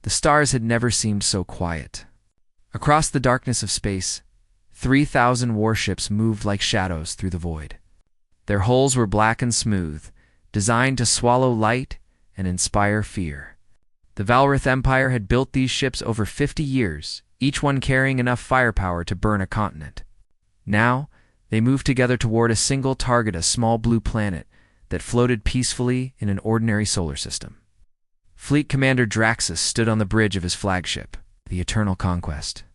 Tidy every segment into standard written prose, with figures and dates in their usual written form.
The stars had never seemed so quiet. Across the darkness of space, 3,000 warships moved like shadows through the void. Their hulls were black and smooth, designed to swallow light and inspire fear. The Valrith Empire had built these ships over 50 years, each one carrying enough firepower to burn a continent. Now, they moved together toward a single target, a small blue planet that floated peacefully in an ordinary solar system. Fleet Commander Draxus stood on the bridge of his flagship, the Eternal Conquest.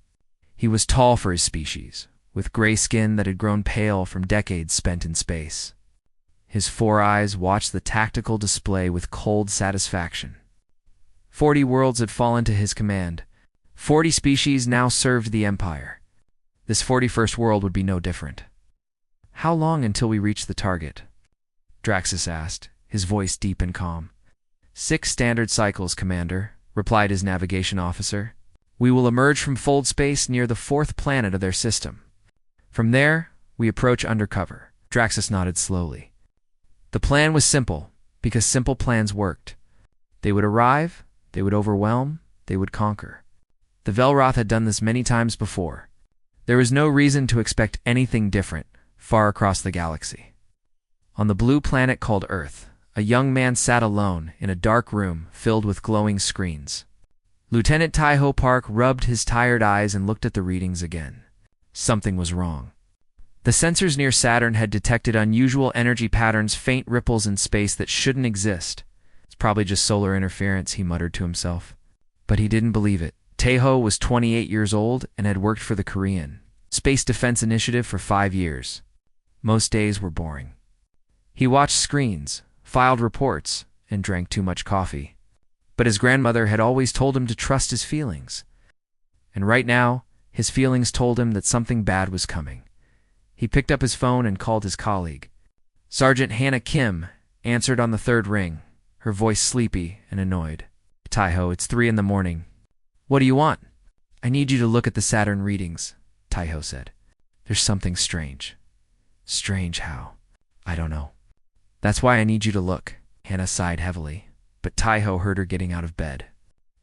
He was tall for his species, with gray skin that had grown pale from decades spent in space. His 4 eyes watched the tactical display with cold satisfaction. 40 worlds had fallen to his command. 40 species now served the Empire. This 41st world would be no different. "How long until we reach the target?" Draxus asked, his voice deep and calm. 6 standard cycles, Commander," replied his navigation officer. "We will emerge from fold space near the 4th planet of their system. From there, we approach undercover." Draxus nodded slowly. The plan was simple, because simple plans worked. They would arrive, they would overwhelm, they would conquer. The Velroth had done this many times before. There was no reason to expect anything different far across the galaxy. On the blue planet called Earth, a young man sat alone in a dark room filled with glowing screens. Lieutenant Taiho Park rubbed his tired eyes and looked at the readings again. Something was wrong. The sensors near Saturn had detected unusual energy patterns, faint ripples in space that shouldn't exist. "It's probably just solar interference," he muttered to himself. But he didn't believe it. Taiho was 28 years old and had worked for the Korean Space Defense Initiative for 5 years. Most days were boring. He watched screens, filed reports, and drank too much coffee. But his grandmother had always told him to trust his feelings. And right now, his feelings told him that something bad was coming. He picked up his phone and called his colleague. Sergeant Hannah Kim answered on the 3rd ring, her voice sleepy and annoyed. "Taiho, it's 3 in the morning. What do you want?" "I need you to look at the Saturn readings," Taiho said. "There's something strange." "Strange how?" "I don't know." "That's why I need you to look." Hannah sighed heavily, but Taiho heard her getting out of bed.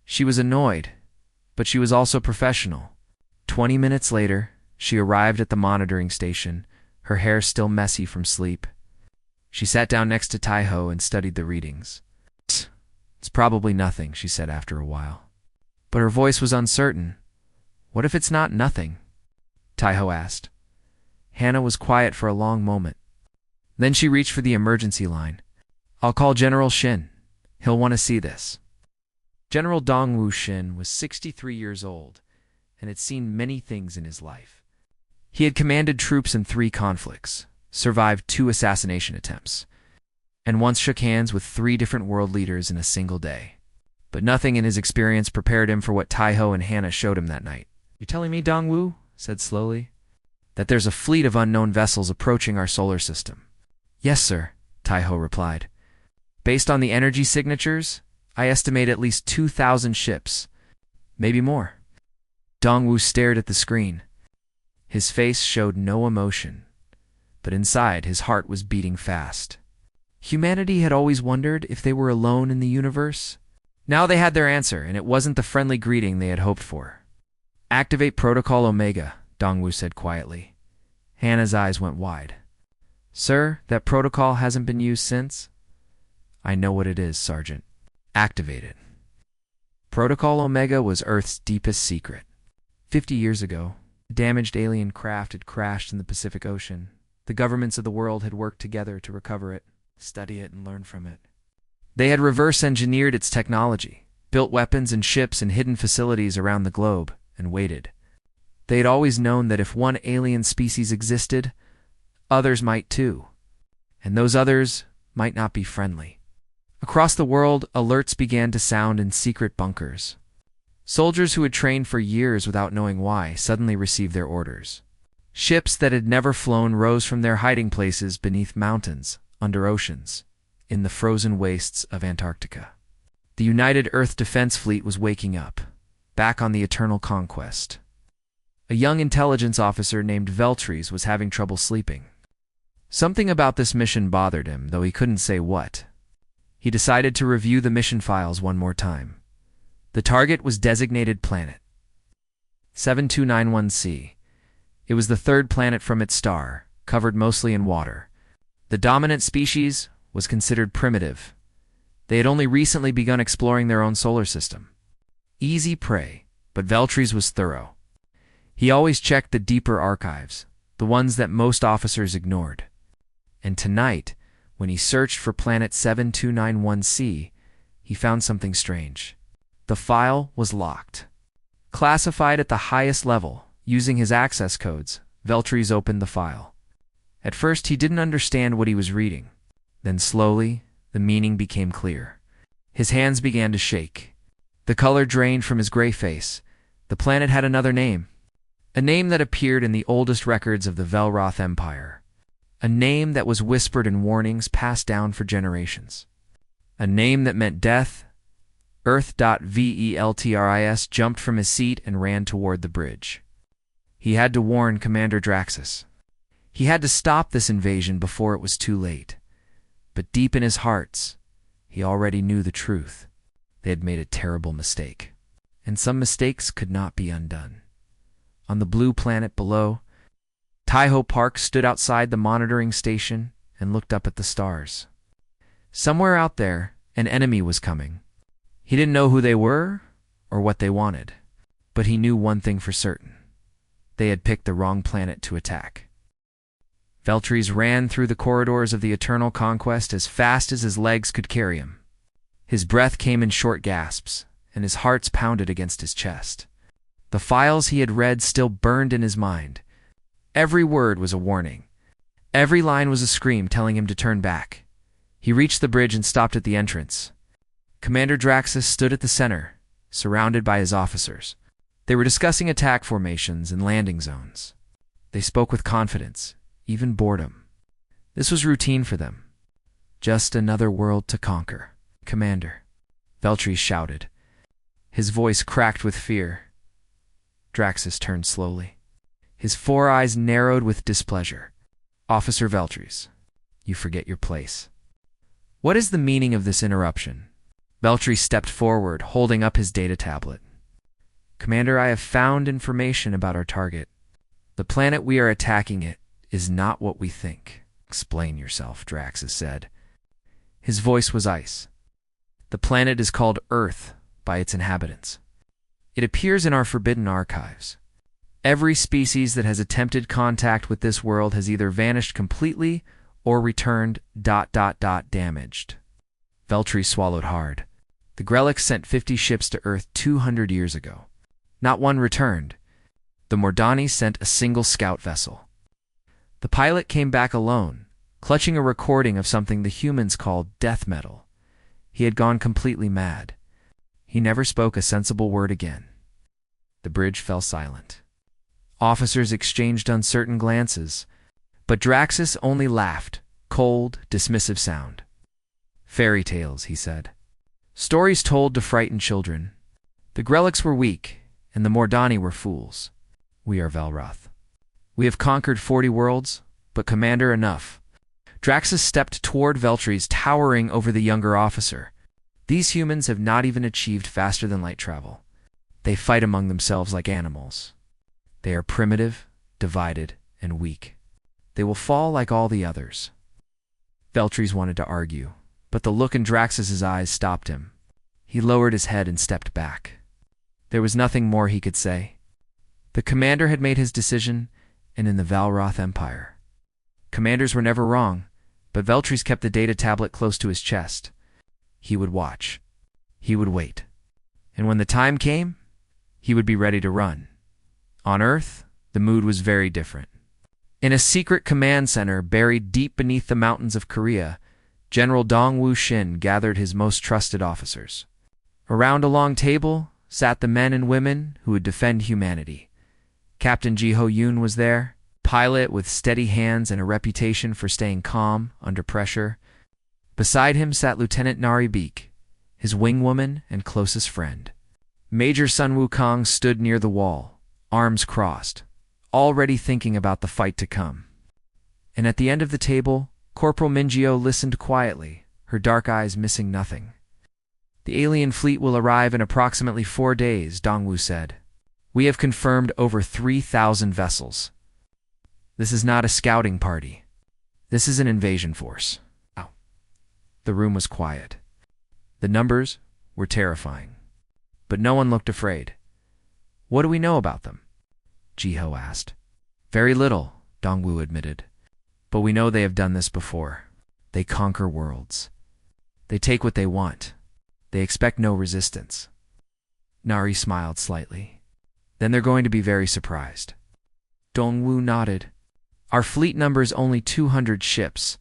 She was annoyed, but she was also professional. 20 minutes later, she arrived at the monitoring station, her hair still messy from sleep. She sat down next to Taiho and studied the readings. "It's probably nothing," she said after a while. But her voice was uncertain. "What if it's not nothing?" Taiho asked. Hannah was quiet for a long moment. Then she reached for the emergency line. "I'll call General Shin. He'll want to see this." General Dongwu Shin was 63 years old and had seen many things in his life. He had commanded troops in 3 conflicts, survived 2 assassination attempts, and once shook hands with 3 different world leaders in a single day. But nothing in his experience prepared him for what Taiho and Hannah showed him that night. "You're telling me," Dongwu said slowly, "that there's a fleet of unknown vessels approaching our solar system?" "Yes, sir," Taiho replied. "Based on the energy signatures, I estimate at least 2,000 ships, maybe more." Dongwu stared at the screen. His face showed no emotion, but inside his heart was beating fast. Humanity had always wondered if they were alone in the universe. Now they had their answer, and it wasn't the friendly greeting they had hoped for. "Activate Protocol Omega," Dongwu said quietly. Hannah's eyes went wide. "Sir, that protocol hasn't been used since?" "I know what it is, Sergeant." "Activate it." Protocol Omega was Earth's deepest secret. 50 years ago, a damaged alien craft had crashed in the Pacific Ocean. The governments of the world had worked together to recover it, study it, and learn from it. They had reverse-engineered its technology, built weapons and ships in hidden facilities around the globe, and waited. They had always known that if one alien species existed, others might too, and those others might not be friendly. Across the world, alerts began to sound in secret bunkers. Soldiers who had trained for years without knowing why suddenly received their orders. Ships that had never flown rose from their hiding places beneath mountains, under oceans, in the frozen wastes of Antarctica. The United Earth Defense Fleet was waking up, back on the Eternal Conquest. A young intelligence officer named Veltries was having trouble sleeping. Something about this mission bothered him, though he couldn't say what. He decided to review the mission files one more time. The target was designated Planet 7291C. It was the third planet from its star, covered mostly in water. The dominant species was considered primitive. They had only recently begun exploring their own solar system. Easy prey, but Veltries was thorough. He always checked the deeper archives, the ones that most officers ignored. And tonight, when he searched for Planet 7291C, he found something strange. The file was locked. Classified at the highest level, using his access codes, Veltries opened the file. At first, he didn't understand what he was reading. Then slowly, the meaning became clear. His hands began to shake. The color drained from his gray face. The planet had another name. A name that appeared in the oldest records of the Velroth Empire. A name that was whispered in warnings passed down for generations. A name that meant death. Earth.Veltris jumped from his seat and ran toward the bridge. He had to warn Commander Draxus. He had to stop this invasion before it was too late. But deep in his hearts, he already knew the truth. They had made a terrible mistake. And some mistakes could not be undone. On the blue planet below, Taiho Park stood outside the monitoring station and looked up at the stars. Somewhere out there, an enemy was coming. He didn't know who they were or what they wanted, but he knew one thing for certain. They had picked the wrong planet to attack. Veltries ran through the corridors of the Eternal Conquest as fast as his legs could carry him. His breath came in short gasps, and his heart pounded against his chest. The files he had read still burned in his mind. Every word was a warning. Every line was a scream telling him to turn back. He reached the bridge and stopped at the entrance. Commander Draxus stood at the center, surrounded by his officers. They were discussing attack formations and landing zones. They spoke with confidence, even boredom. This was routine for them. Just another world to conquer. Commander, Veltries shouted. His voice cracked with fear. Draxus turned slowly. His four eyes narrowed with displeasure. Officer Veltries, you forget your place. What is the meaning of this interruption? Veltries stepped forward, holding up his data tablet. Commander, I have found information about our target. The planet we are attacking it is not what we think. Explain yourself, Draxus said. His voice was ice. The planet is called Earth by its inhabitants. It appears in our forbidden archives. Every species that has attempted contact with this world has either vanished completely or returned ... damaged. Veltries swallowed hard. The Grelics sent 50 ships to Earth 200 years ago. Not one returned. The Mordani sent a single scout vessel. The pilot came back alone, clutching a recording of something the humans called death metal. He had gone completely mad. He never spoke a sensible word again. The bridge fell silent. Officers exchanged uncertain glances, but Draxus only laughed, cold, dismissive sound. Fairy tales, he said. Stories told to frighten children. The Grelics were weak, and the Mordani were fools. We are Velroth. We have conquered 40 worlds, but Commander, enough. Draxus stepped toward Veltries, towering over the younger officer. These humans have not even achieved faster than light travel. They fight among themselves like animals. They are primitive, divided, and weak. They will fall like all the others. Veltries wanted to argue, but the look in Draxus's eyes stopped him. He lowered his head and stepped back. There was nothing more he could say. The commander had made his decision, and in the Velroth Empire. Commanders were never wrong, but Veltries kept the data tablet close to his chest. He would watch. He would wait. And when the time came, he would be ready to run. On Earth, the mood was very different. In a secret command center buried deep beneath the mountains of Korea, General Dong Wu-shin gathered his most trusted officers. Around a long table sat the men and women who would defend humanity. Captain Ji Ho-yoon was there, pilot with steady hands and a reputation for staying calm under pressure. Beside him sat Lieutenant Nari Beek, his wingwoman and closest friend. Major Sun Wukong stood near the wall, arms crossed, already thinking about the fight to come. And at the end of the table, Corporal Minjio listened quietly, her dark eyes missing nothing. The alien fleet will arrive in approximately 4 days, Dongwu said. We have confirmed over 3,000 vessels. This is not a scouting party. This is an invasion force. Ow. The room was quiet. The numbers were terrifying. But no one looked afraid. What do we know about them? Jiho asked. Very little, Dongwu admitted. But we know they have done this before. They conquer worlds. They take what they want. They expect no resistance. Nari smiled slightly. Then they're going to be very surprised. Dongwu nodded. Our fleet numbers only 200 ships.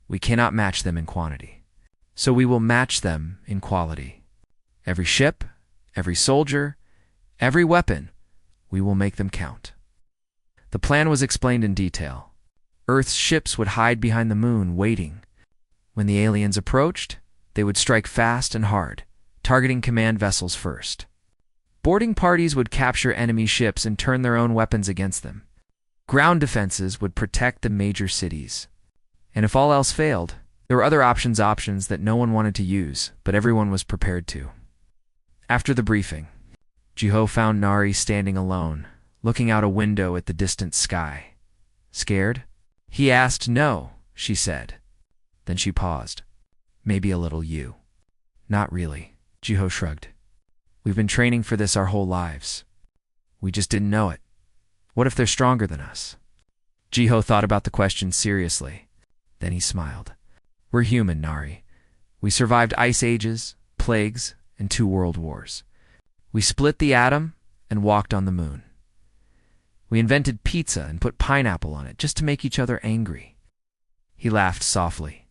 We cannot match them in quantity. So we will match them in quality. Every ship, every soldier, every weapon, we will make them count. The plan was explained in detail. Earth's ships would hide behind the moon, waiting. When the aliens approached, they would strike fast and hard, targeting command vessels first. Boarding parties would capture enemy ships and turn their own weapons against them. Ground defenses would protect the major cities. And if all else failed, there were other options that no one wanted to use, but everyone was prepared to. After the briefing, Jiho found Nari standing alone, looking out a window at the distant sky. Scared? He asked. No, she said. Then she paused. Maybe a little you. Not really, Jiho shrugged. We've been training for this our whole lives. We just didn't know it. What if they're stronger than us? Jiho thought about the question seriously. Then he smiled. We're human, Nari. We survived ice ages, plagues, and 2 world wars. We split the atom and walked on the moon. We invented pizza and put pineapple on it just to make each other angry. He laughed softly.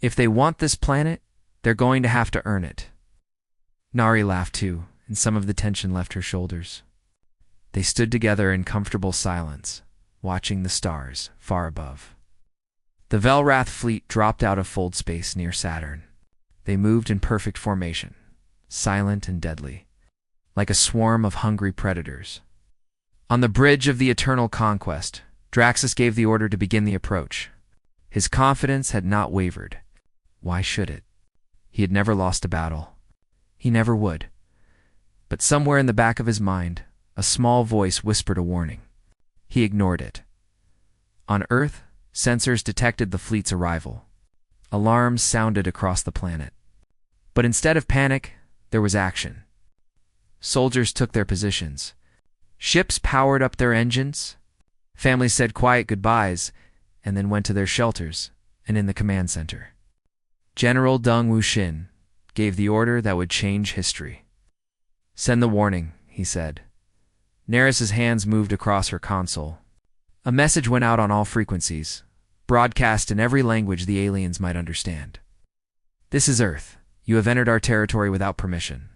If they want this planet, they're going to have to earn it. Nari laughed too, and some of the tension left her shoulders. They stood together in comfortable silence, watching the stars far above. The Velrath fleet dropped out of fold space near Saturn. They moved in perfect formation, silent and deadly, like a swarm of hungry predators. On the bridge of the Eternal Conquest, Draxus gave the order to begin the approach. His confidence had not wavered. Why should it? He had never lost a battle. He never would. But somewhere in the back of his mind, a small voice whispered a warning. He ignored it. On Earth, sensors detected the fleet's arrival. Alarms sounded across the planet. But instead of panic, there was action. Soldiers took their positions. Ships powered up their engines. Families said quiet goodbyes and then went to their shelters and in the command center. General Deng Wuxin gave the order that would change history. Send the warning, he said. Neris's hands moved across her console. A message went out on all frequencies, broadcast in every language the aliens might understand. This is Earth. You have entered our territory without permission.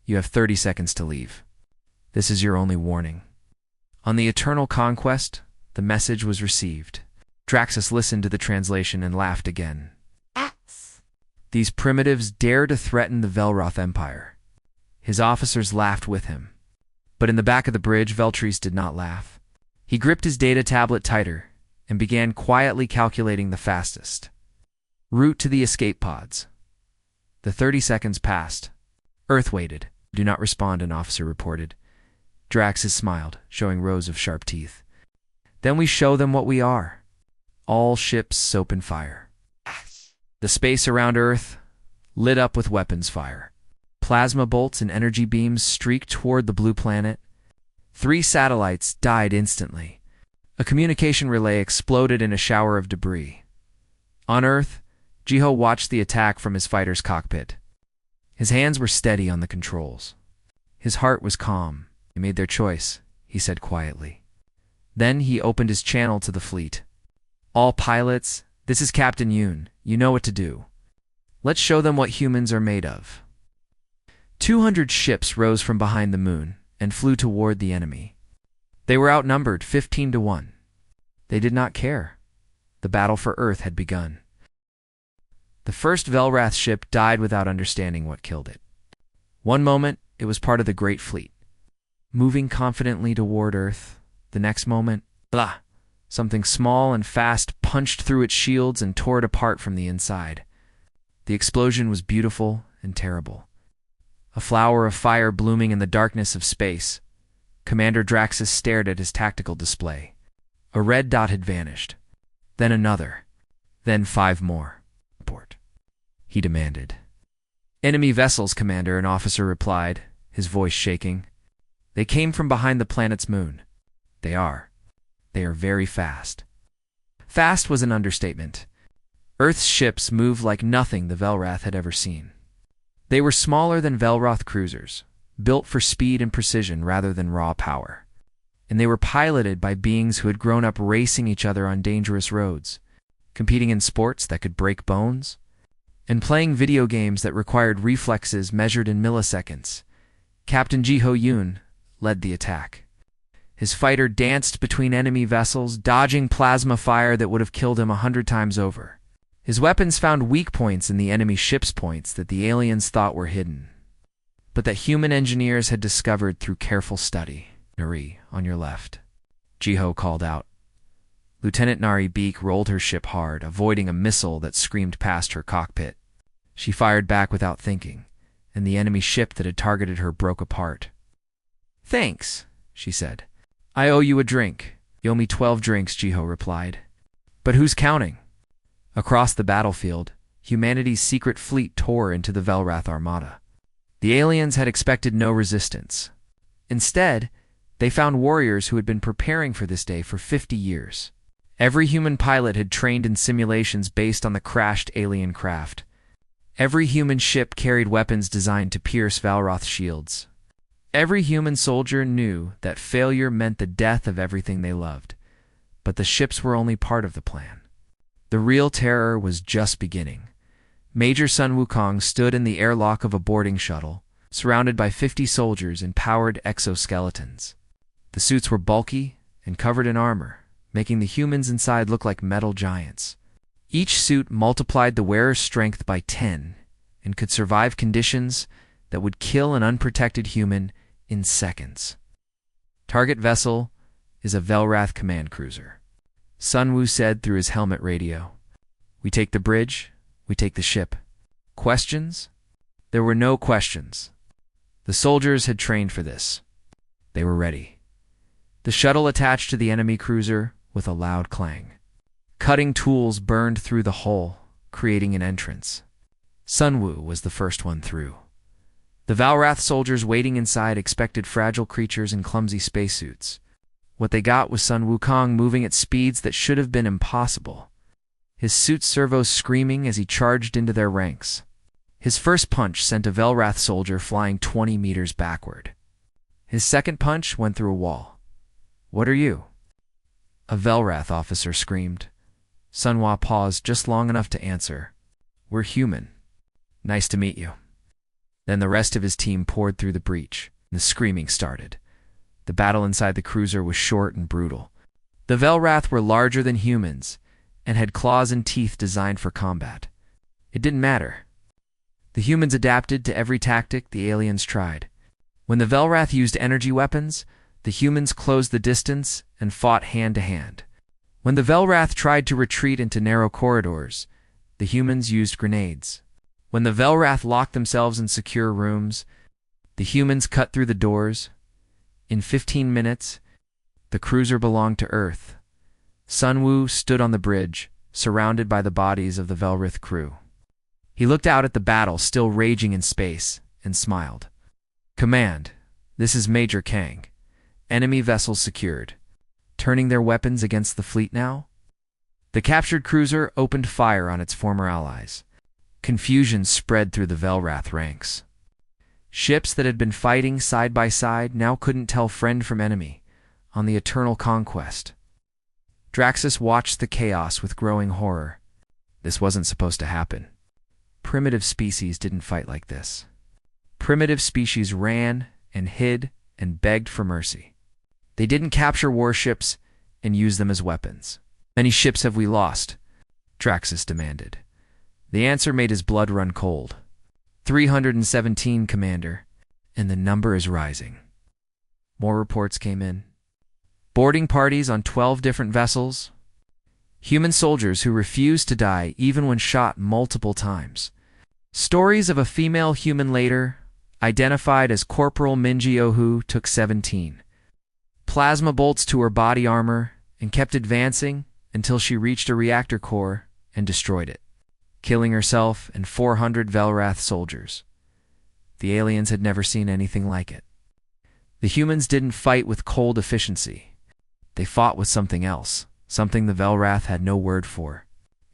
You have 30 seconds to leave. This is your only warning. On the Eternal Conquest, the message was received. Draxus listened to the translation and laughed again. These primitives dare to threaten the Velroth Empire. His officers laughed with him. But in the back of the bridge, Veltries did not laugh. He gripped his data tablet tighter and began quietly calculating the fastest route to the escape pods. The 30 seconds passed. Earth waited. Do not respond, an officer reported. Draxus smiled, showing rows of sharp teeth. Then we show them what we are. All ships soap and fire. The space around Earth lit up with weapons fire. Plasma bolts and energy beams streaked toward the blue planet. 3 satellites died instantly. A communication relay exploded in a shower of debris. On Earth, Jiho watched the attack from his fighter's cockpit. His hands were steady on the controls. His heart was calm. They made their choice, he said quietly. Then he opened his channel to the fleet. All pilots, this is Captain Yoon. You know what to do. Let's show them what humans are made of. 200 ships rose from behind the moon and flew toward the enemy. They were outnumbered 15-1. They did not care. The battle for Earth had begun. The first Velrath ship died without understanding what killed it. One moment, it was part of the Great Fleet, moving confidently toward Earth. The next moment, blah! Something small and fast punched through its shields and tore it apart from the inside. The explosion was beautiful and terrible. a flower of fire blooming in the darkness of space. Commander Draxus stared at his tactical display. A red dot had vanished. Then another. Then 5 more. Report, he demanded. Enemy vessels, Commander, an officer replied, his voice shaking. They came from behind the planet's moon. They are very fast. Fast was an understatement. Earth's ships moved like nothing the Velrath had ever seen. They were smaller than Velroth cruisers, built for speed and precision rather than raw power. And they were piloted by beings who had grown up racing each other on dangerous roads, competing in sports that could break bones, and playing video games that required reflexes measured in milliseconds. Captain Jiho Yoon led the attack. His fighter danced between enemy vessels, dodging plasma fire that would have killed him 100 times over. His weapons found weak points in the enemy ship's points that the aliens thought were hidden, but that human engineers had discovered through careful study. Nari, on your left, Jiho called out. Lieutenant Nari Beak rolled her ship hard, avoiding a missile that screamed past her cockpit. She fired back without thinking, and the enemy ship that had targeted her broke apart. Thanks, she said. I owe you a drink. You owe me 12 drinks, Jiho replied. But who's counting? Across the battlefield, humanity's secret fleet tore into the Velrath armada. The aliens had expected no resistance. Instead, they found warriors who had been preparing for this day for 50 years. Every human pilot had trained in simulations based on the crashed alien craft. Every human ship carried weapons designed to pierce Velroth shields. Every human soldier knew that failure meant the death of everything they loved. But the ships were only part of the plan. The real terror was just beginning. Major Sun Wukong stood in the airlock of a boarding shuttle, surrounded by 50 soldiers in powered exoskeletons. The suits were bulky and covered in armor, making the humans inside look like metal giants. Each suit multiplied the wearer's strength by 10 and could survive conditions that would kill an unprotected human in seconds. Target vessel is a Velrath command cruiser. Sun Wu said through his helmet radio. We take the bridge, we take the ship. Questions? There were no questions. The soldiers had trained for this. They were ready. The shuttle attached to the enemy cruiser with a loud clang. Cutting tools burned through the hull, creating an entrance. Sun Wu was the first one through. The Velrath soldiers waiting inside expected fragile creatures in clumsy spacesuits. What they got was Sun Wukong moving at speeds that should have been impossible. His suit servos screaming as he charged into their ranks. His first punch sent a Velrath soldier flying 20 meters backward. His second punch went through a wall. What are you? A Velrath officer screamed. Sun Hua paused just long enough to answer. We're human. Nice to meet you. Then the rest of his team poured through the breach, and the screaming started. The battle inside the cruiser was short and brutal. The Velrath were larger than humans, and had claws and teeth designed for combat. It didn't matter. The humans adapted to every tactic the aliens tried. When the Velrath used energy weapons, the humans closed the distance and fought hand-to-hand. When the Velrath tried to retreat into narrow corridors, the humans used grenades. When the Velrath locked themselves in secure rooms, the humans cut through the doors. In 15 minutes, the cruiser belonged to Earth. Sun Wu stood on the bridge, surrounded by the bodies of the Velrath crew. He looked out at the battle still raging in space and smiled. Command, this is Major Kang. Enemy vessels secured. Turning their weapons against the fleet now? The captured cruiser opened fire on its former allies. Confusion spread through the Velrath ranks. Ships that had been fighting side by side now couldn't tell friend from enemy on the eternal conquest. Draxus watched the chaos with growing horror. This wasn't supposed to happen. Primitive species didn't fight like this. Primitive species ran and hid and begged for mercy. They didn't capture warships and use them as weapons. How many ships have we lost? Draxus demanded. The answer made his blood run cold. 317, Commander, and the number is rising. More reports came in. Boarding parties on 12 different vessels. Human soldiers who refused to die even when shot multiple times. Stories of a female human later, identified as Corporal Minji took 17 plasma bolts to her body armor and kept advancing until she reached a reactor core and destroyed it, killing herself and 400 Velrath soldiers. The aliens had never seen anything like it. The humans didn't fight with cold efficiency. They fought with something else, something the Velrath had no word for.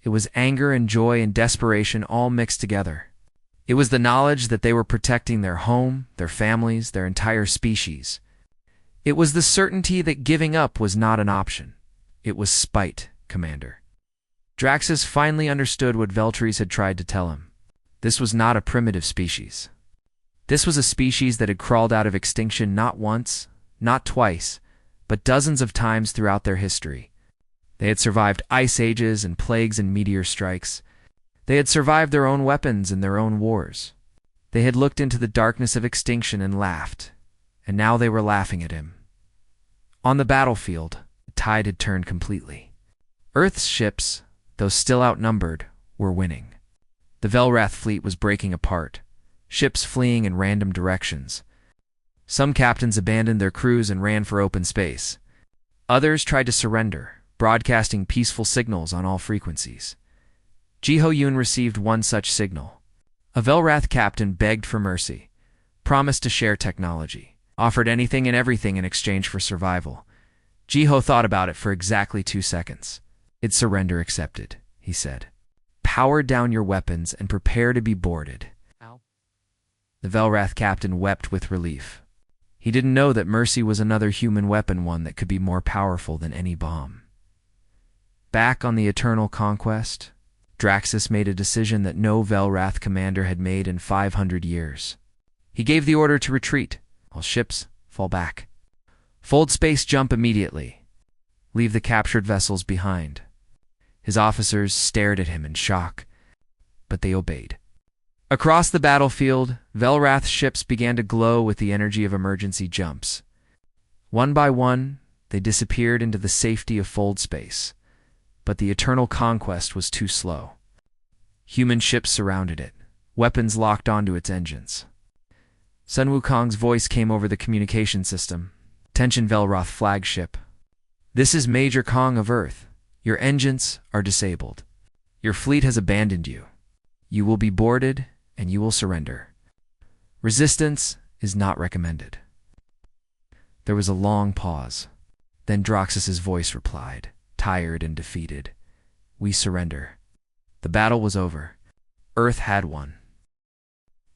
It was anger and joy and desperation all mixed together. It was the knowledge that they were protecting their home, their families, their entire species. It was the certainty that giving up was not an option. It was spite, Commander. Draxus finally understood what Veltries had tried to tell him. This was not a primitive species. This was a species that had crawled out of extinction not once, not twice, but dozens of times throughout their history. They had survived ice ages and plagues and meteor strikes. They had survived their own weapons and their own wars. They had looked into the darkness of extinction and laughed, and now they were laughing at him. On the battlefield, the tide had turned completely. Earth's ships, though still outnumbered, were winning. The Velrath fleet was breaking apart, ships fleeing in random directions. Some captains abandoned their crews and ran for open space. Others tried to surrender, broadcasting peaceful signals on all frequencies. Jiho-Yun received one such signal. A Velrath captain begged for mercy, promised to share technology, offered anything and everything in exchange for survival. Jiho thought about it for exactly 2 seconds. "It's surrender accepted," he said. "Power down your weapons and prepare to be boarded." Ow. The Velrath captain wept with relief. He didn't know that mercy was another human weapon, one that could be more powerful than any bomb. Back on the Eternal Conquest, Draxus made a decision that no Velrath commander had made in 500 years. He gave the order to retreat. All ships, fall back. Fold space jump immediately. Leave the captured vessels behind. His officers stared at him in shock, but they obeyed. Across the battlefield, Velrath ships began to glow with the energy of emergency jumps. One by one, they disappeared into the safety of fold space. But the Eternal Conquest was too slow. Human ships surrounded it, weapons locked onto its engines. Sun Wukong's voice came over the communication system. "Attention Velroth flagship. This is Major Kong of Earth. Your engines are disabled. Your fleet has abandoned you. You will be boarded and you will surrender. Resistance is not recommended." There was a long pause. Then Draxus's voice replied, tired and defeated. "We surrender." The battle was over. Earth had won.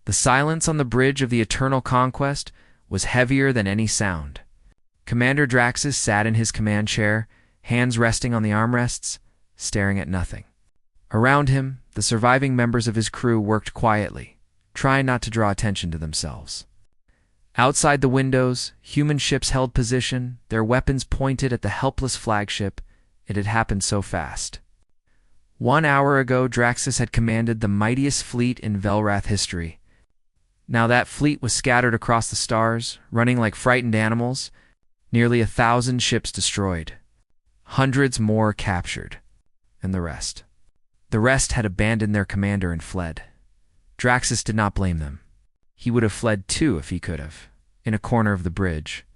The silence on the bridge of the Eternal Conquest was heavier than any sound. Commander Draxus sat in his command chair, hands resting on the armrests, staring at nothing. Around him, the surviving members of his crew worked quietly, trying not to draw attention to themselves. Outside the windows, human ships held position, their weapons pointed at the helpless flagship. It had happened so fast. 1 hour ago, Draxus had commanded the mightiest fleet in Velrath history. Now that fleet was scattered across the stars, running like frightened animals, nearly 1,000 ships destroyed, hundreds more captured, and the rest. The rest had abandoned their commander and fled. Draxus did not blame them. He would have fled too if he could have, in a corner of the bridge.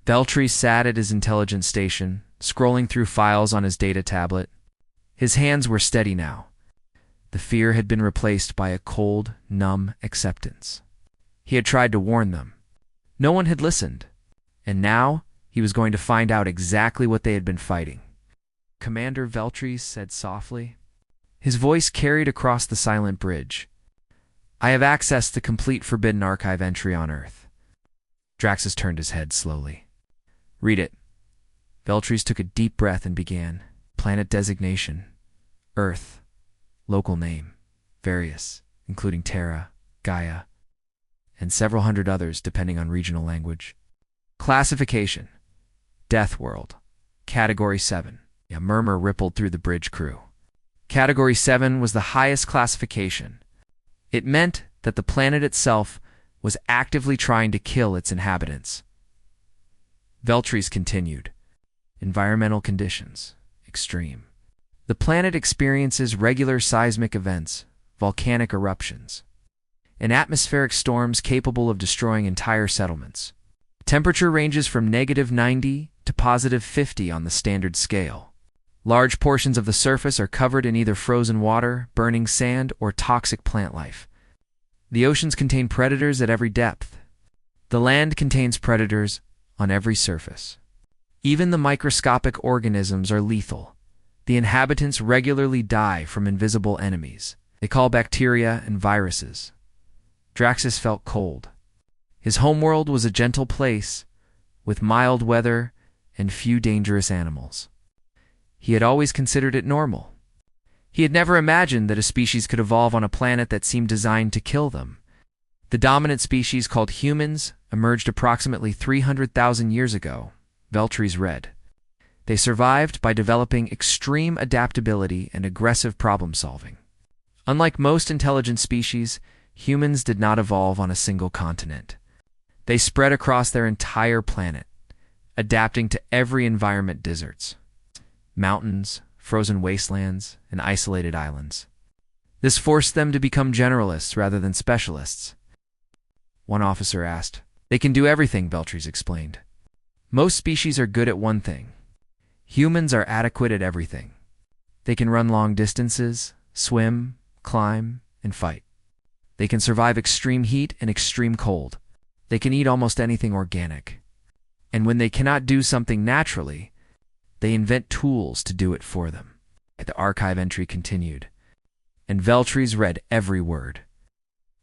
Veltries sat at his intelligence station, scrolling through files on his data tablet. His hands were steady now. The fear had been replaced by a cold, numb acceptance. He had tried to warn them. No one had listened. And now he was going to find out exactly what they had been fighting. "Commander Veltries said softly." His voice carried across the silent bridge. "I have access to complete Forbidden Archive entry on Earth." Draxus turned his head slowly. "Read it." Veltries took a deep breath and began. "Planet designation. Earth. Local name. Various, including Terra, Gaia, and several hundred others depending on regional language. Classification. Death World. Category 7. A murmur rippled through the bridge crew. Category 7 was the highest classification. It meant that the planet itself was actively trying to kill its inhabitants. Veltries continued. Environmental conditions. Extreme. The planet experiences regular seismic events, volcanic eruptions. and atmospheric storms capable of destroying entire settlements. Temperature ranges from -90 to +50 on the standard scale. Large portions of the surface are covered in either frozen water, burning sand, or toxic plant life. The oceans contain predators at every depth. The land contains predators on every surface. Even the microscopic organisms are lethal. The inhabitants regularly die from invisible enemies. They call bacteria and viruses. Draxus felt cold. His homeworld was a gentle place, with mild weather and few dangerous animals. He had always considered it normal. He had never imagined that a species could evolve on a planet that seemed designed to kill them. The dominant species, called humans, emerged approximately 300,000 years ago. Veltries read. They survived by developing extreme adaptability and aggressive problem-solving. Unlike most intelligent species, humans did not evolve on a single continent. They spread across their entire planet, adapting to every environment: deserts, mountains, frozen wastelands, and isolated islands. This forced them to become generalists rather than specialists. One officer asked. They can do everything, Veltries explained. Most species are good at one thing. Humans are adequate at everything. They can run long distances, swim, climb, and fight. They can survive extreme heat and extreme cold. They can eat almost anything organic. And when they cannot do something naturally, they invent tools to do it for them. The archive entry continued, and Veltries read every word.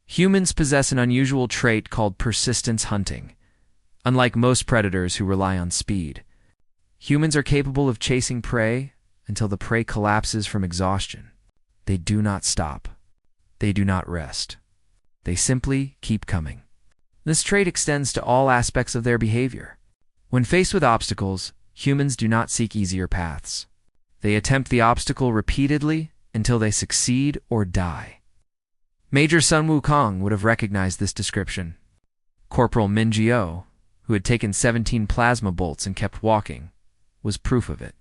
Humans possess an unusual trait called persistence hunting. Unlike most predators who rely on speed, humans are capable of chasing prey until the prey collapses from exhaustion. They do not stop. They do not rest. They simply keep coming. This trait extends to all aspects of their behavior. When faced with obstacles, humans do not seek easier paths. They attempt the obstacle repeatedly until they succeed or die. Major Sun Wukong would have recognized this description. Corporal Min Jio, who had taken 17 plasma bolts and kept walking, was proof of it.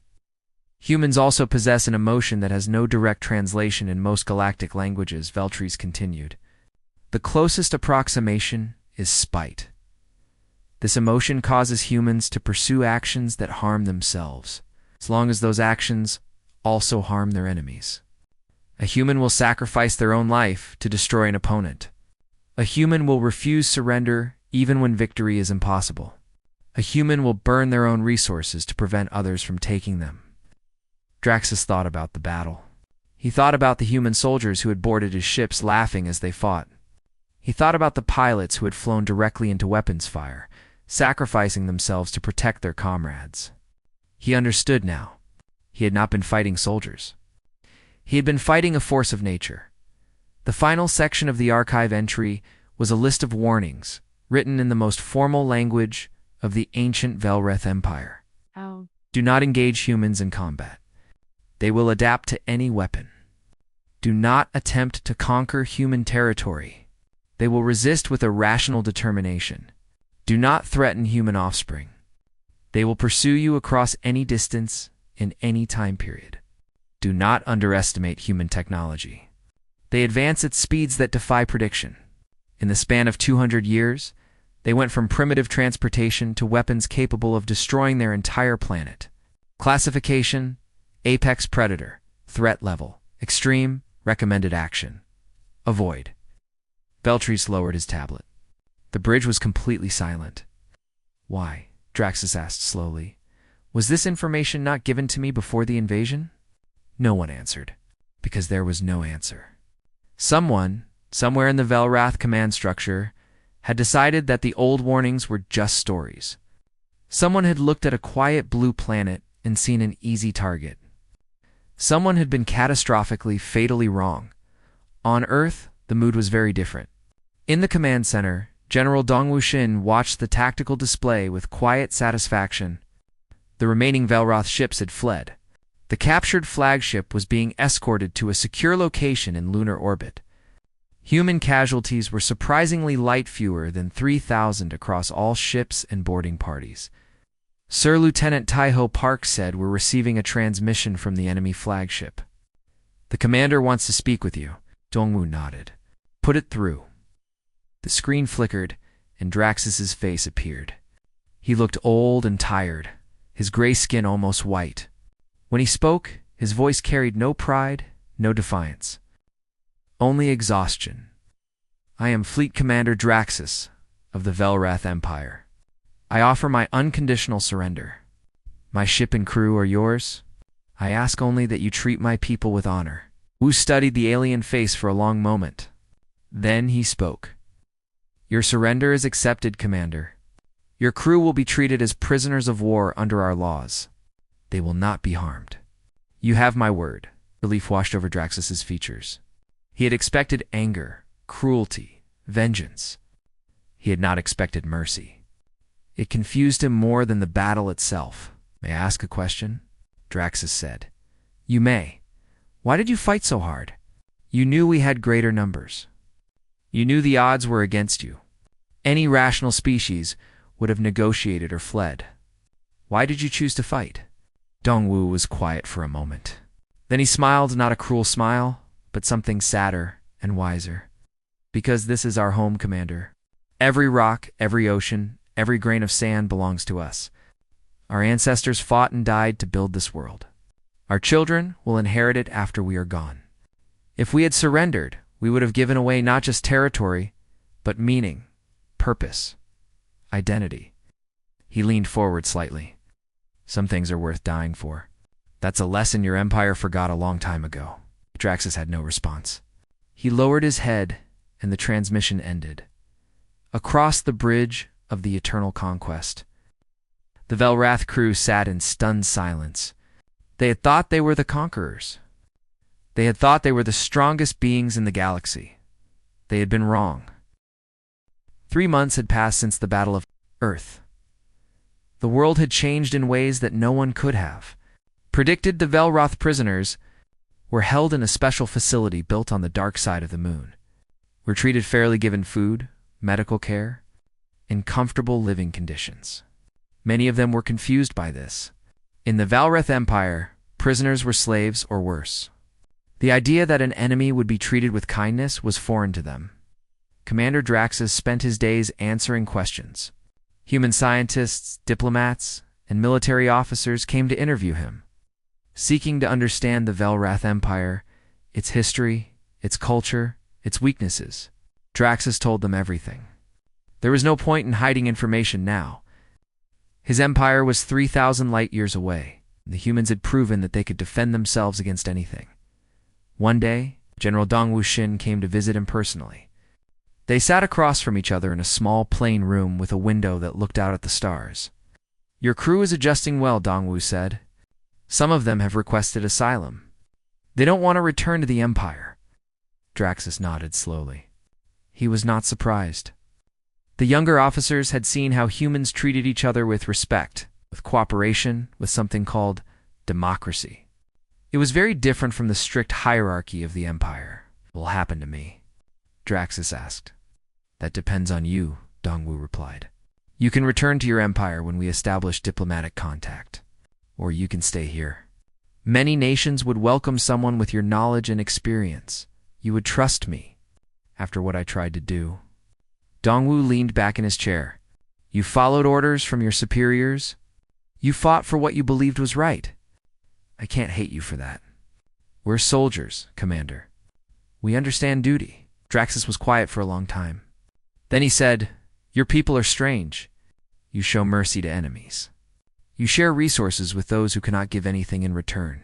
Humans also possess an emotion that has no direct translation in most galactic languages, Veltries continued. The closest approximation is spite. This emotion causes humans to pursue actions that harm themselves, as long as those actions also harm their enemies. A human will sacrifice their own life to destroy an opponent. A human will refuse surrender even when victory is impossible. A human will burn their own resources to prevent others from taking them. Draxus thought about the battle. He thought about the human soldiers who had boarded his ships laughing as they fought. He thought about the pilots who had flown directly into weapons fire, sacrificing themselves to protect their comrades. He understood now. He had not been fighting soldiers. He had been fighting a force of nature. The final section of the archive entry was a list of warnings, written in the most formal language of the ancient Velreth Empire. Do not engage humans in combat. They will adapt to any weapon. Do not attempt to conquer human territory. They will resist with a rational determination. Do not threaten human offspring. They will pursue you across any distance in any time period. Do not underestimate human technology. They advance at speeds that defy prediction. In the span of 200 years, they went from primitive transportation to weapons capable of destroying their entire planet. Classification: Apex Predator. Threat level: Extreme. Recommended action: Avoid. Veltries lowered his tablet. The bridge was completely silent. Why? Draxus asked slowly. Was this information not given to me before the invasion? No one answered, because there was no answer. Someone, somewhere in the Velrath command structure, had decided that the old warnings were just stories. Someone had looked at a quiet blue planet and seen an easy target. Someone had been catastrophically, fatally wrong. On Earth, the mood was very different. In the command center, General Dong Wuxin watched the tactical display with quiet satisfaction. The remaining Velroth ships had fled. The captured flagship was being escorted to a secure location in lunar orbit. Human casualties were surprisingly light, fewer than 3,000 across all ships and boarding parties. Sir Lieutenant Taiho Park said we're receiving a transmission from the enemy flagship. The commander wants to speak with you. Dongwu nodded. Put it through. The screen flickered, and Draxus's face appeared. He looked old and tired, his gray skin almost white. When he spoke, his voice carried no pride, no defiance. Only exhaustion. "I am Fleet Commander Draxus of the Velrath Empire. I offer my unconditional surrender. My ship and crew are yours. I ask only that you treat my people with honor." Wu studied the alien face for a long moment. Then he spoke. "Your surrender is accepted, Commander. Your crew will be treated as prisoners of war under our laws. They will not be harmed. You have my word." Relief washed over Draxus's features. He had expected anger, cruelty, vengeance. He had not expected mercy. It confused him more than the battle itself. "May I ask a question?" Draxus said. "You may. Why did you fight so hard? You knew we had greater numbers. You knew the odds were against you. Any rational species would have negotiated or fled. Why did you choose to fight?" Dongwu was quiet for a moment. Then he smiled, not a cruel smile, but something sadder and wiser. "Because this is our home, Commander. Every rock, every ocean, every grain of sand belongs to us. Our ancestors fought and died to build this world. Our children will inherit it after we are gone. If we had surrendered, we would have given away not just territory, but meaning, purpose, identity." He leaned forward slightly. "Some things are worth dying for. That's a lesson your empire forgot a long time ago." Draxus had no response. He lowered his head, and the transmission ended. Across the bridge of the Eternal Conquest, the Velrath crew sat in stunned silence. They had thought they were the conquerors. They had thought they were the strongest beings in the galaxy. They had been wrong. 3 months had passed since the Battle of Earth. The world had changed in ways that no one could have predicted. The Velroth prisoners were held in a special facility built on the dark side of the moon, were treated fairly, given food, medical care, and comfortable living conditions. Many of them were confused by this. In the Velrath Empire, prisoners were slaves or worse. The idea that an enemy would be treated with kindness was foreign to them. Commander Draxus spent his days answering questions. Human scientists, diplomats, and military officers came to interview him, seeking to understand the Velrath Empire, its history, its culture, its weaknesses. Draxus told them everything. There was no point in hiding information now. His empire was 3,000 light years away. The humans had proven that they could defend themselves against anything. One day, General Dongwu Xin came to visit him personally. They sat across from each other in a small plain room with a window that looked out at the stars. "Your crew is adjusting well," Dongwu said. "Some of them have requested asylum. They don't want to return to the Empire." Draxus nodded slowly. He was not surprised. The younger officers had seen how humans treated each other with respect, with cooperation, with something called democracy. It was very different from the strict hierarchy of the Empire. "What will happen to me?" Draxus asked. "That depends on you," Dongwu replied. "You can return to your empire when we establish diplomatic contact, or you can stay here. Many nations would welcome someone with your knowledge and experience. You would trust me after what I tried to do." Dongwu leaned back in his chair. "You followed orders from your superiors. You fought for what you believed was right. I can't hate you for that. We're soldiers, Commander. We understand duty." Draxus was quiet for a long time. Then he said, "Your people are strange. You show mercy to enemies. You share resources with those who cannot give anything in return.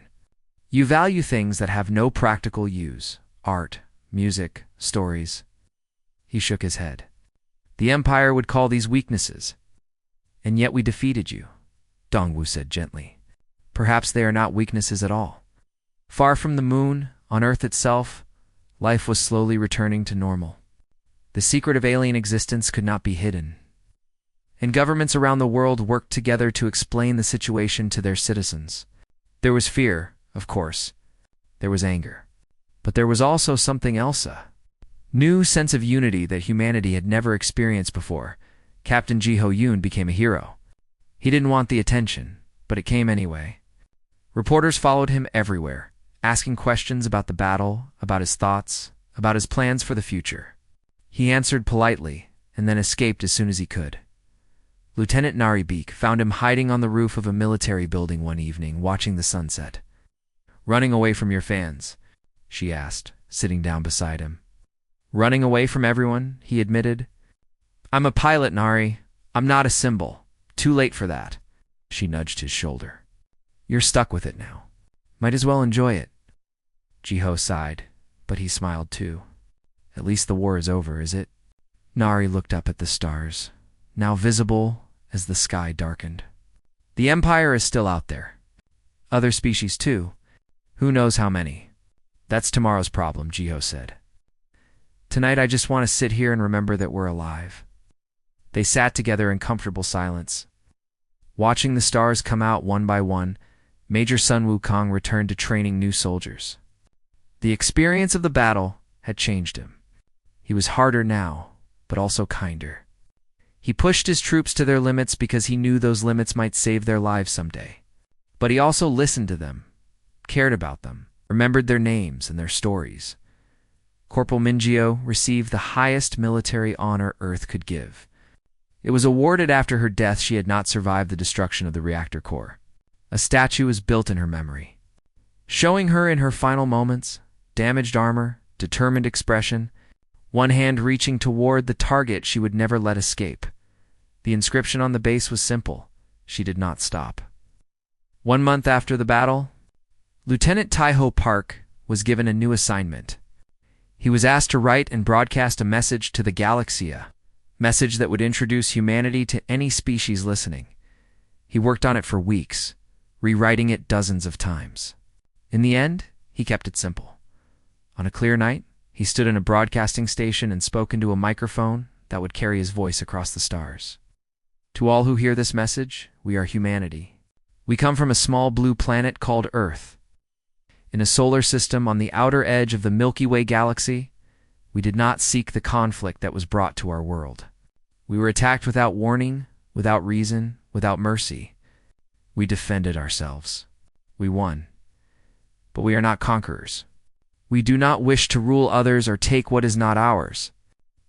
You value things that have no practical use: art, music, stories." He shook his head. "The Empire would call these weaknesses. And yet we defeated you," Dongwu said gently. "Perhaps they are not weaknesses at all. Far from the moon, on Earth itself, life was slowly returning to normal. The secret of alien existence could not be hidden. And governments around the world worked together to explain the situation to their citizens. There was fear, of course. There was anger. But there was also something else, a new sense of unity that humanity had never experienced before. Captain Jiho Yun became a hero. He didn't want the attention, but it came anyway. Reporters followed him everywhere, asking questions about the battle, about his thoughts, about his plans for the future. He answered politely, and then escaped as soon as he could. Lieutenant Naribik found him hiding on the roof of a military building one evening, watching the sunset. "Running away from your fans?" she asked, sitting down beside him. "Running away from everyone," he admitted. "I'm a pilot, Nari. I'm not a symbol. Too late for that." She nudged his shoulder. "You're stuck with it now. Might as well enjoy it." Jiho sighed, but he smiled too. "At least the war is over, is it?" Nari looked up at the stars, now visible as the sky darkened. "The Empire is still out there. Other species too. Who knows how many? That's tomorrow's problem," Jiho said. "Tonight I just want to sit here and remember that we're alive." They sat together in comfortable silence. Watching the stars come out one by one, Major Sun Wukong returned to training new soldiers. The experience of the battle had changed him. He was harder now, but also kinder. He pushed his troops to their limits because he knew those limits might save their lives someday. But he also listened to them, cared about them, remembered their names and their stories. Corporal Minjio received the highest military honor Earth could give. It was awarded after her death. She had not survived the destruction of the reactor core. A statue was built in her memory, showing her in her final moments, damaged armor, determined expression, one hand reaching toward the target she would never let escape. The inscription on the base was simple: she did not stop. 1 month after the battle, Lieutenant Taiho Park was given a new assignment. He was asked to write and broadcast a message to the galaxy, a message that would introduce humanity to any species listening. He worked on it for weeks, rewriting it dozens of times. In the end, he kept it simple. On a clear night, he stood in a broadcasting station and spoke into a microphone that would carry his voice across the stars. "To all who hear this message, we are humanity. We come from a small blue planet called Earth. In a solar system on the outer edge of the Milky Way galaxy, we did not seek the conflict that was brought to our world. We were attacked without warning, without reason, without mercy. We defended ourselves. We won. But we are not conquerors. We do not wish to rule others or take what is not ours.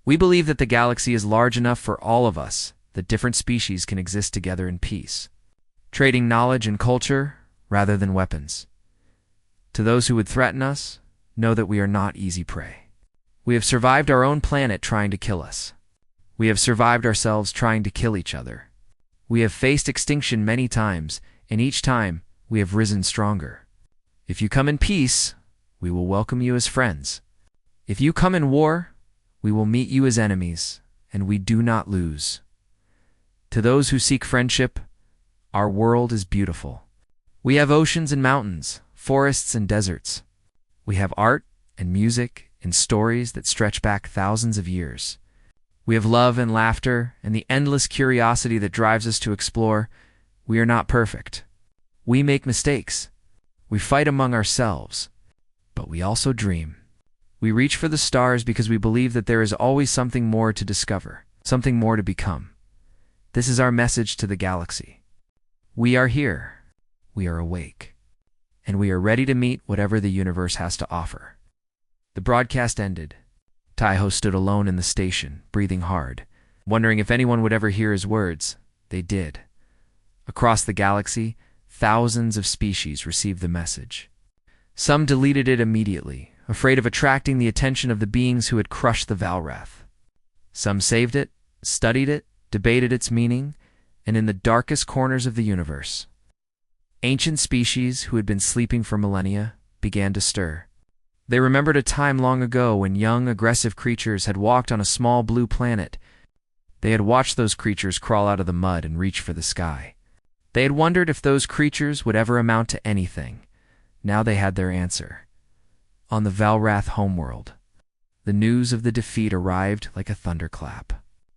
We believe that the galaxy is large enough for all of us, that different species can exist together in peace, trading knowledge and culture rather than weapons. To those who would threaten us, know that we are not easy prey. We have survived our own planet trying to kill us. We have survived ourselves trying to kill each other. We have faced extinction many times, and each time we have risen stronger. If you come in peace, we will welcome you as friends. If you come in war, we will meet you as enemies, and we do not lose. To those who seek friendship, our world is beautiful. We have oceans and mountains, forests and deserts. We have art and music and stories that stretch back thousands of years. We have love and laughter and the endless curiosity that drives us to explore. We are not perfect. We make mistakes. We fight among ourselves. But we also dream. We reach for the stars because we believe that there is always something more to discover, something more to become. This is our message to the galaxy. We are here. We are awake. And we are ready to meet whatever the universe has to offer. The broadcast ended. Taiho stood alone in the station, breathing hard, wondering if anyone would ever hear his words. They did. Across the galaxy, thousands of species received the message. Some deleted it immediately, afraid of attracting the attention of the beings who had crushed the Valrath. Some saved it, studied it, debated its meaning, and in the darkest corners of the universe, ancient species who had been sleeping for millennia began to stir. They remembered a time long ago when young, aggressive creatures had walked on a small blue planet. They had watched those creatures crawl out of the mud and reach for the sky. They had wondered if those creatures would ever amount to anything. Now they had their answer. On the Valrath homeworld, the news of the defeat arrived like a thunderclap.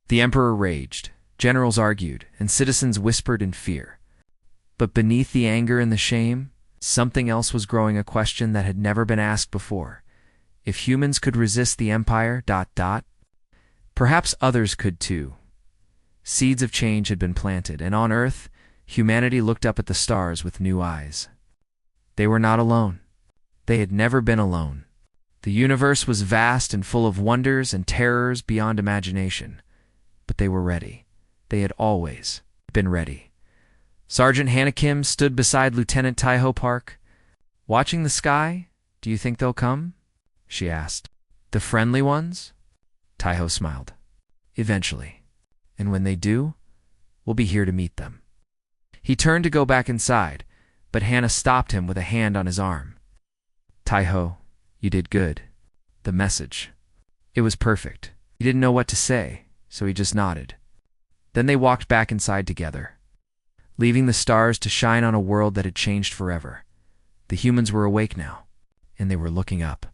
The Emperor raged, generals argued, and citizens whispered in fear. But beneath the anger and the shame, something else was growing, a question that had never been asked before. If humans could resist the Empire, perhaps others could too. Seeds of change had been planted, and on Earth, humanity looked up at the stars with new eyes. They were not alone. They had never been alone. The universe was vast and full of wonders and terrors beyond imagination. But they were ready. They had always been ready. Sergeant Hannah Kim stood beside Lieutenant Taiho Park. "Watching the sky? Do you think they'll come?" she asked. "The friendly ones?" Taiho smiled. "Eventually. And when they do, we'll be here to meet them." He turned to go back inside, but Hannah stopped him with a hand on his arm. "Taiho, you did good. The message. It was perfect." He didn't know what to say, so he just nodded. Then they walked back inside together, leaving the stars to shine on a world that had changed forever. The humans were awake now, and they were looking up.